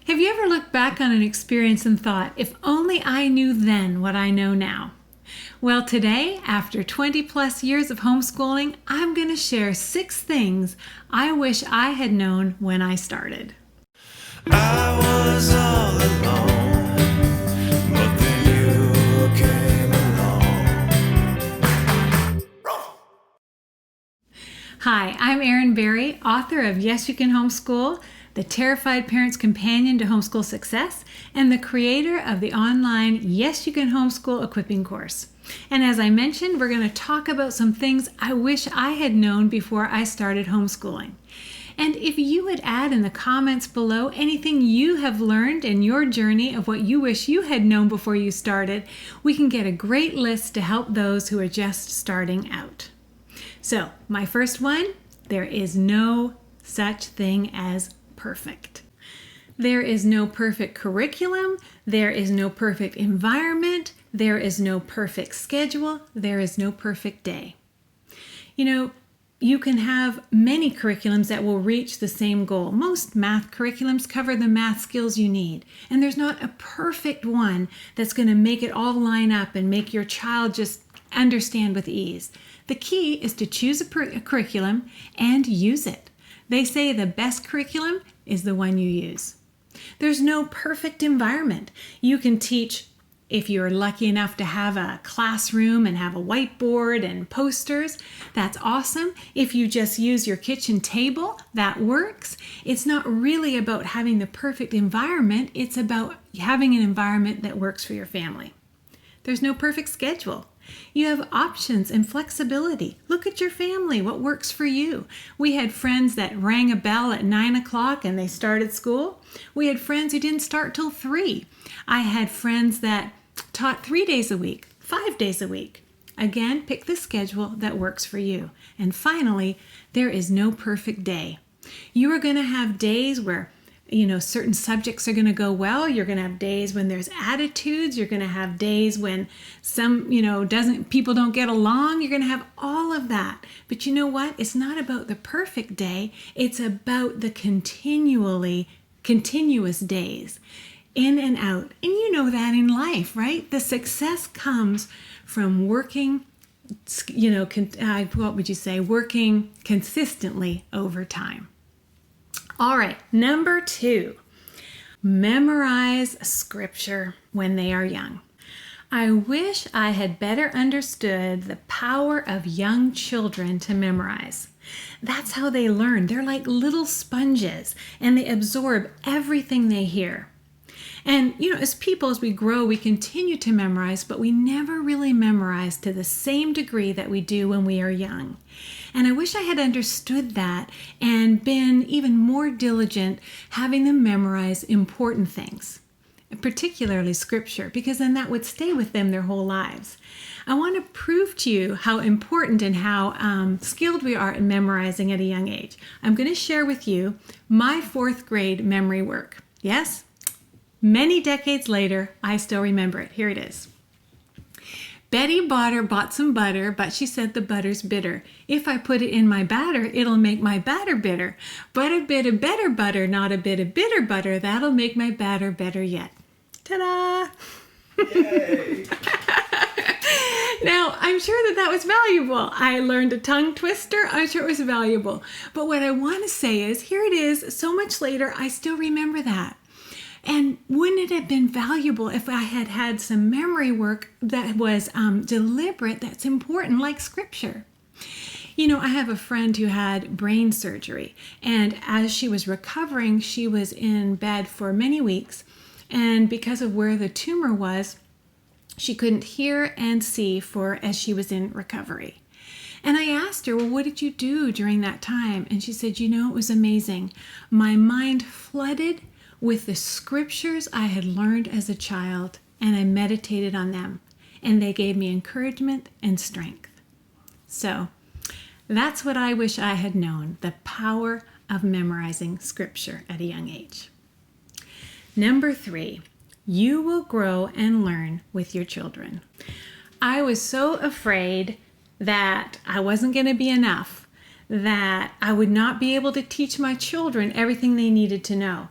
Have you ever looked back on an experience and thought, if only I knew then what I know now? Well, today, after 20 plus years of homeschooling, I'm going to share 6 things I wish I had known when I started. I was all alone, but then you came along. Hi, I'm Erin Berry, author of Yes, You Can Homeschool, the Terrified Parent's Companion to Homeschool Success, and the creator of the online Yes, You Can Homeschool equipping course. And as I mentioned, we're going to talk about some things I wish I had known before I started homeschooling. And if you would add in the comments below anything you have learned in your journey of what you wish you had known before you started, we can get a great list to help those who are just starting out. So, my first one, there is no such thing as perfect. There is no perfect curriculum, there is no perfect environment, there is no perfect schedule, there is no perfect day. You know, you can have many curriculums that will reach the same goal. Most math curriculums cover the math skills you need, and there's not a perfect one that's going to make it all line up and make your child just understand with ease. The key is to choose a curriculum and use it. They say the best curriculum is the one you use. There's no perfect environment. You can teach, if you're lucky enough to have a classroom and have a whiteboard and posters, that's awesome. If you just use your kitchen table, that works. It's not really about having the perfect environment. It's about having an environment that works for your family. There's no perfect schedule. You have options and flexibility. Look at your family, what works for you. We had friends that rang a bell at 9 o'clock and they started school. We had friends who didn't start till 3. I had friends that taught 3 days a week, 5 days a week. Again, pick the schedule that works for you. And finally, there is no perfect day. You are going to have days where certain subjects are going to go well. You're going to have days when there's attitudes. You're going to have days when people don't get along. You're going to have all of that. But you know what? It's not about the perfect day. It's about the continuous days in and out. And you know that in life, right? The success comes from working, working consistently over time. All right, number 2, memorize scripture when they are young. I wish I had better understood the power of young children to memorize. That's how they learn. They're like little sponges, and they absorb everything they hear. And, as people, as we grow, we continue to memorize, but we never really memorize to the same degree that we do when we are young. And I wish I had understood that and been even more diligent having them memorize important things, particularly scripture, because then that would stay with them their whole lives. I want to prove to you how important and how skilled we are at memorizing at a young age. I'm going to share with you my 4th grade memory work. Yes? Many decades later, I still remember it. Here it is. Betty bought some butter, but she said the butter's bitter. If I put it in my batter, it'll make my batter bitter. But a bit of better butter, not a bit of bitter butter, that'll make my batter better yet. Ta-da! Yay! Now, I'm sure that was valuable. I learned a tongue twister. I'm sure it was valuable. But what I want to say is, here it is, so much later, I still remember that. And wouldn't it have been valuable if I had had some memory work that was deliberate, that's important, like scripture? I have a friend who had brain surgery, and as she was recovering, she was in bed for many weeks, and because of where the tumor was, she couldn't hear and see as she was in recovery. And I asked her, well, what did you do during that time? And she said, it was amazing. My mind flooded with the scriptures I had learned as a child, and I meditated on them, and they gave me encouragement and strength. So that's what I wish I had known, the power of memorizing scripture at a young age. Number 3, you will grow and learn with your children. I was so afraid that I wasn't going to be enough, that I would not be able to teach my children everything they needed to know.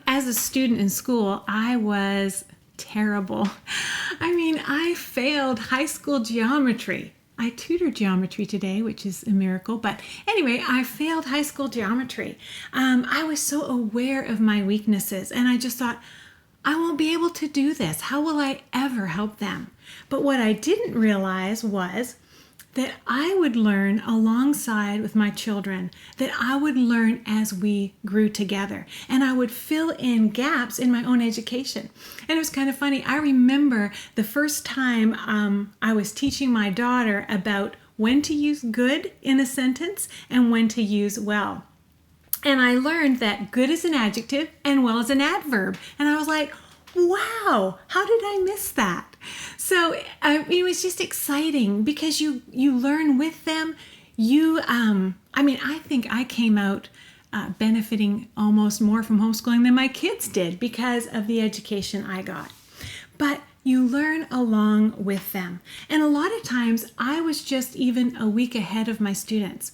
As a student in school, I was terrible. I failed high school geometry. I tutor geometry today, which is a miracle. But anyway, I failed high school geometry. I was so aware of my weaknesses, and I just thought, I won't be able to do this. How will I ever help them? But what I didn't realize was that I would learn alongside with my children, that I would learn as we grew together, and I would fill in gaps in my own education. And it was kind of funny. I remember the first time I was teaching my daughter about when to use good in a sentence and when to use well. And I learned that good is an adjective and well is an adverb. And I was like, wow, how did I miss that? So it was just exciting because you learn with them. I think I came out benefiting almost more from homeschooling than my kids did because of the education I got. But you learn along with them. And a lot of times I was just even a week ahead of my students.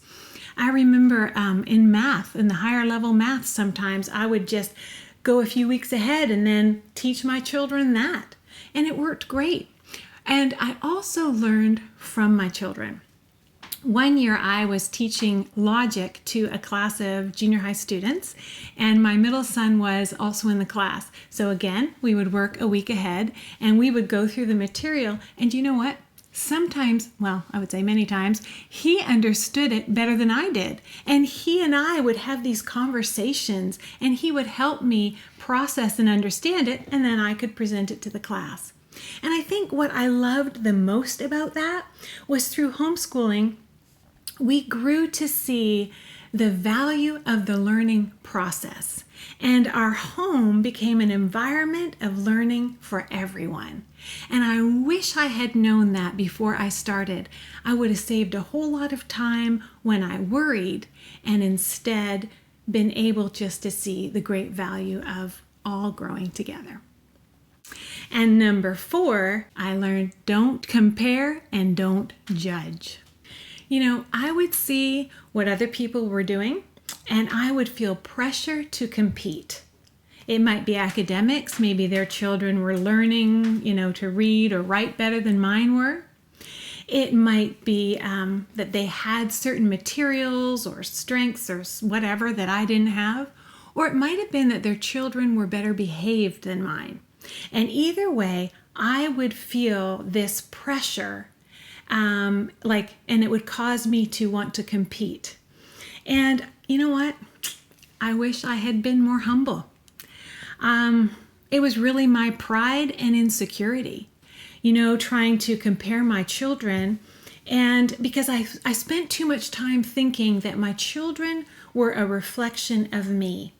I remember in math, in the higher level math, sometimes I would just go a few weeks ahead and then teach my children that. And it worked great. And I also learned from my children. One year I was teaching logic to a class of junior high students, and my middle son was also in the class. So again, we would work a week ahead and we would go through the material. And you know what? Sometimes, well, I would say many times, he understood it better than I did. And he and I would have these conversations, and he would help me process and understand it, and then I could present it to the class. And I think what I loved the most about that was through homeschooling, we grew to see the value of the learning process. And our home became an environment of learning for everyone. And I wish I had known that before I started. I would have saved a whole lot of time when I worried, and instead been able just to see the great value of all growing together. And number 4, I learned don't compare and don't judge. I would see what other people were doing, and I would feel pressure to compete. It might be academics. Maybe their children were learning, to read or write better than mine were. It might be that they had certain materials or strengths or whatever that I didn't have. Or it might have been that their children were better behaved than mine. And either way, I would feel this pressure, and it would cause me to want to compete. And you know what? I wish I had been more humble. It was really my pride and insecurity, trying to compare my children. And because I spent too much time thinking that my children were a reflection of me.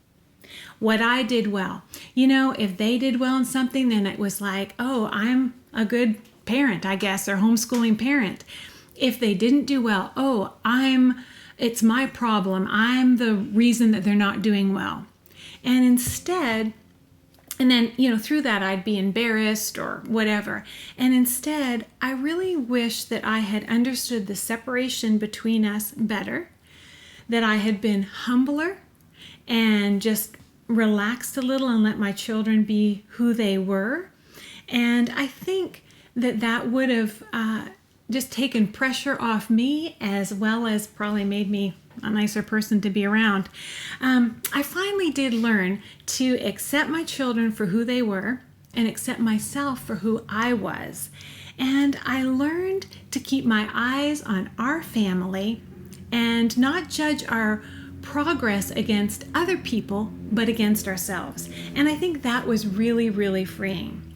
What I did well. If they did well in something, then it was like, oh, I'm a good parent, I guess, or homeschooling parent. If they didn't do well, oh, it's my problem. I'm the reason that they're not doing well. And instead, and then, through that I'd be embarrassed or whatever. And instead, I really wish that I had understood the separation between us better, that I had been humbler and just relaxed a little and let my children be who they were. And I think that would have just taken pressure off me, as well as probably made me a nicer person to be around. I finally did learn to accept my children for who they were and accept myself for who I was. And I learned to keep my eyes on our family and not judge our progress against other people, but against ourselves. And I think that was really, really freeing.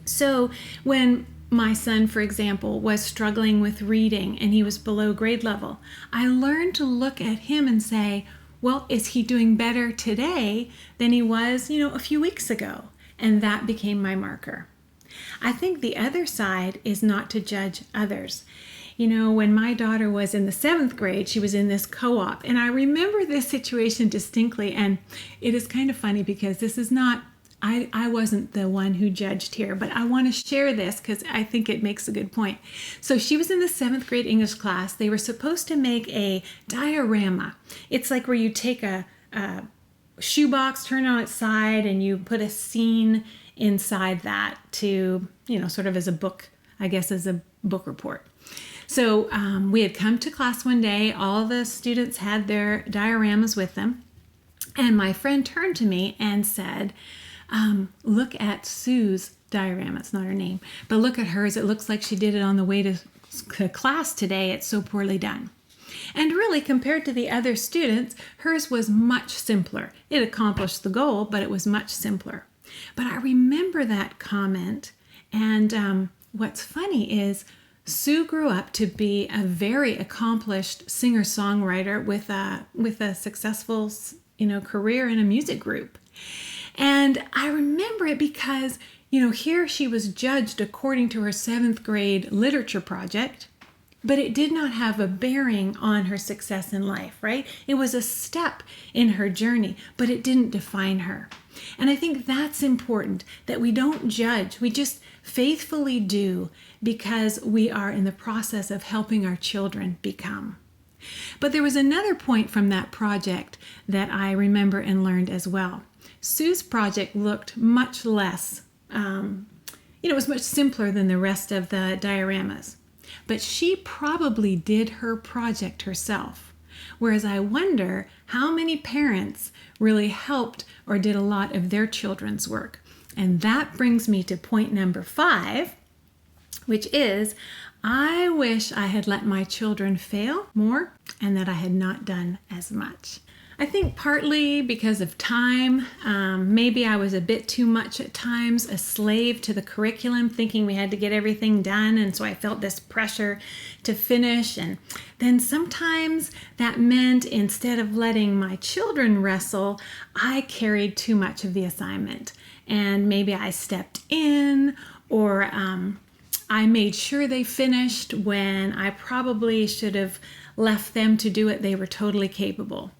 So when my son, for example, was struggling with reading and he was below grade level, I learned to look at him and say, well, is he doing better today than he was, a few weeks ago? And that became my marker. I think the other side is not to judge others. When my daughter was in the 7th grade, she was in this co-op, and I remember this situation distinctly, and it is kind of funny because this is not I wasn't the one who judged here, but I want to share this because I think it makes a good point. So she was in the 7th grade English class. They were supposed to make a diorama. It's like where you take a shoebox, turn it on its side, and you put a scene inside that to, sort of as a book, I guess as a book report. So we had come to class one day. All the students had their dioramas with them. And my friend turned to me and said, look at Sue's diorama. It's not her name, but look at hers. It looks like she did it on the way to class today. It's so poorly done. And really, compared to the other students, hers was much simpler. It accomplished the goal, but it was much simpler. But I remember that comment. And what's funny is Sue grew up to be a very accomplished singer-songwriter with a successful career in a music group. And I remember it because, here she was judged according to her 7th grade literature project, but it did not have a bearing on her success in life, right? It was a step in her journey, but it didn't define her. And I think that's important, that we don't judge. We just faithfully do because we are in the process of helping our children become. But there was another point from that project that I remember and learned as well. Sue's project looked much less, it was much simpler than the rest of the dioramas. But she probably did her project herself. Whereas I wonder how many parents really helped or did a lot of their children's work. And that brings me to point number 5, which is, I wish I had let my children fail more and that I had not done as much. I think partly because of time, maybe I was a bit too much at times a slave to the curriculum, thinking we had to get everything done, and so I felt this pressure to finish. And then sometimes that meant instead of letting my children wrestle, I carried too much of the assignment. And maybe I stepped in, or I made sure they finished when I probably should have left them to do it. They were totally capable.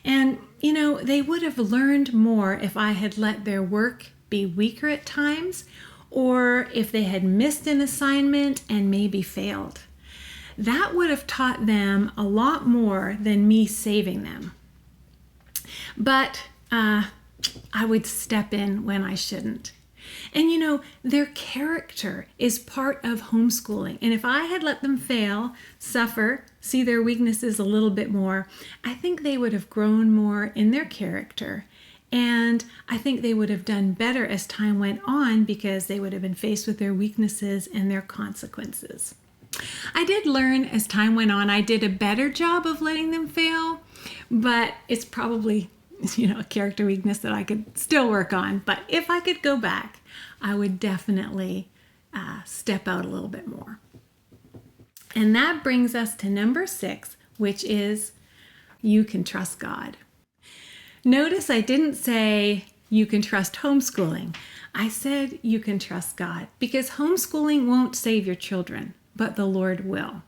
And, they would have learned more if I had let their work be weaker at times, or if they had missed an assignment and maybe failed. That would have taught them a lot more than me saving them. But I would step in when I shouldn't. And their character is part of homeschooling. And if I had let them fail, suffer, see their weaknesses a little bit more, I think they would have grown more in their character. And I think they would have done better as time went on because they would have been faced with their weaknesses and their consequences. I did learn as time went on, I did a better job of letting them fail, but it's probably a character weakness that I could still work on. But if I could go back, I would definitely step out a little bit more. And that brings us to number 6, which is you can trust God. Notice I didn't say you can trust homeschooling. I said you can trust God, because homeschooling won't save your children, but the Lord will.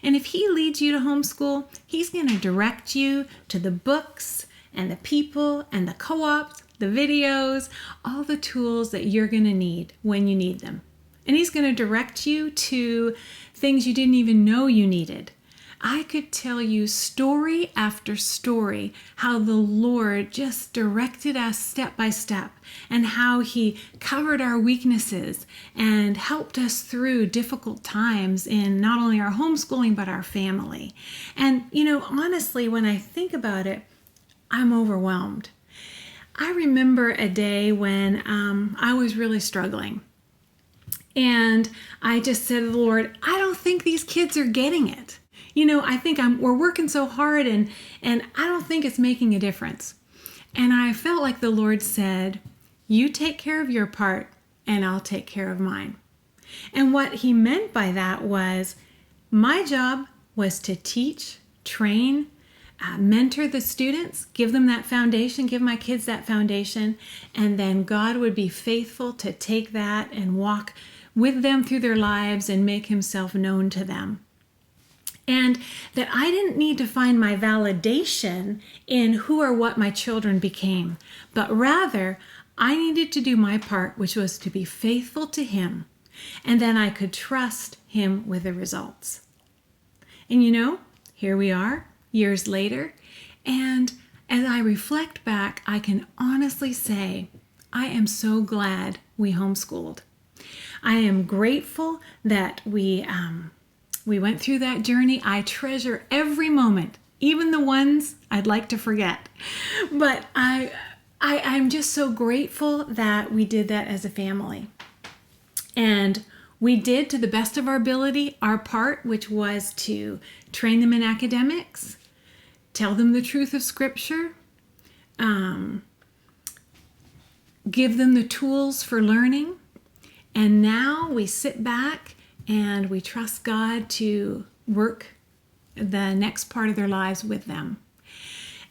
And if He leads you to homeschool, He's going to direct you to the books and the people and the co-ops, the videos, all the tools that you're going to need when you need them. And He's going to direct you to things you didn't even know you needed. I could tell you story after story how the Lord just directed us step by step, and how He covered our weaknesses and helped us through difficult times in not only our homeschooling but our family. And honestly, when I think about it, I'm overwhelmed. I remember a day when I was really struggling. And I just said to the Lord, I don't think these kids are getting it. I think we're working so hard and I don't think it's making a difference. And I felt like the Lord said, you take care of your part and I'll take care of mine. And what He meant by that was my job was to teach, train, mentor the students, give them that foundation, give my kids that foundation, and then God would be faithful to take that and walk with them through their lives and make Himself known to them. And that I didn't need to find my validation in who or what my children became, but rather I needed to do my part, which was to be faithful to Him, and then I could trust Him with the results. And you know, here we are, years later, and as I reflect back, I can honestly say, I am so glad we homeschooled. I am grateful that we went through that journey. I treasure every moment, even the ones I'd like to forget. But I'm just so grateful that we did that as a family. And we did, to the best of our ability, our part, which was to train them in academics, tell them the truth of Scripture, give them the tools for learning. And now we sit back and we trust God to work the next part of their lives with them.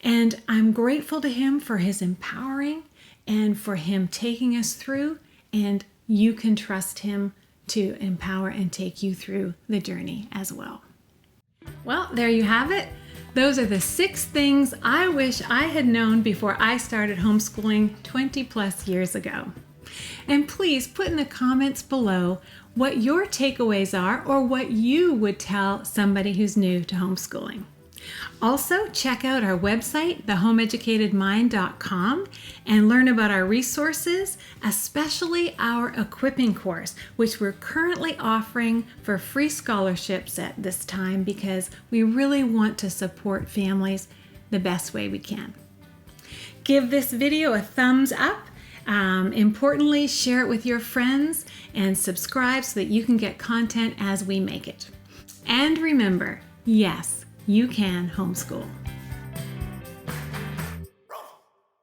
And I'm grateful to Him for His empowering and for Him taking us through. And you can trust Him to empower and take you through the journey as well. Well, there you have it. Those are the 6 things I wish I had known before I started homeschooling 20 plus years ago. And please put in the comments below what your takeaways are or what you would tell somebody who's new to homeschooling. Also, check out our website, thehomeeducatedmind.com, and learn about our resources, especially our equipping course, which we're currently offering for free scholarships at this time because we really want to support families the best way we can. Give this video a thumbs up. Importantly, share it with your friends and subscribe so that you can get content as we make it. And remember, yes, you can homeschool.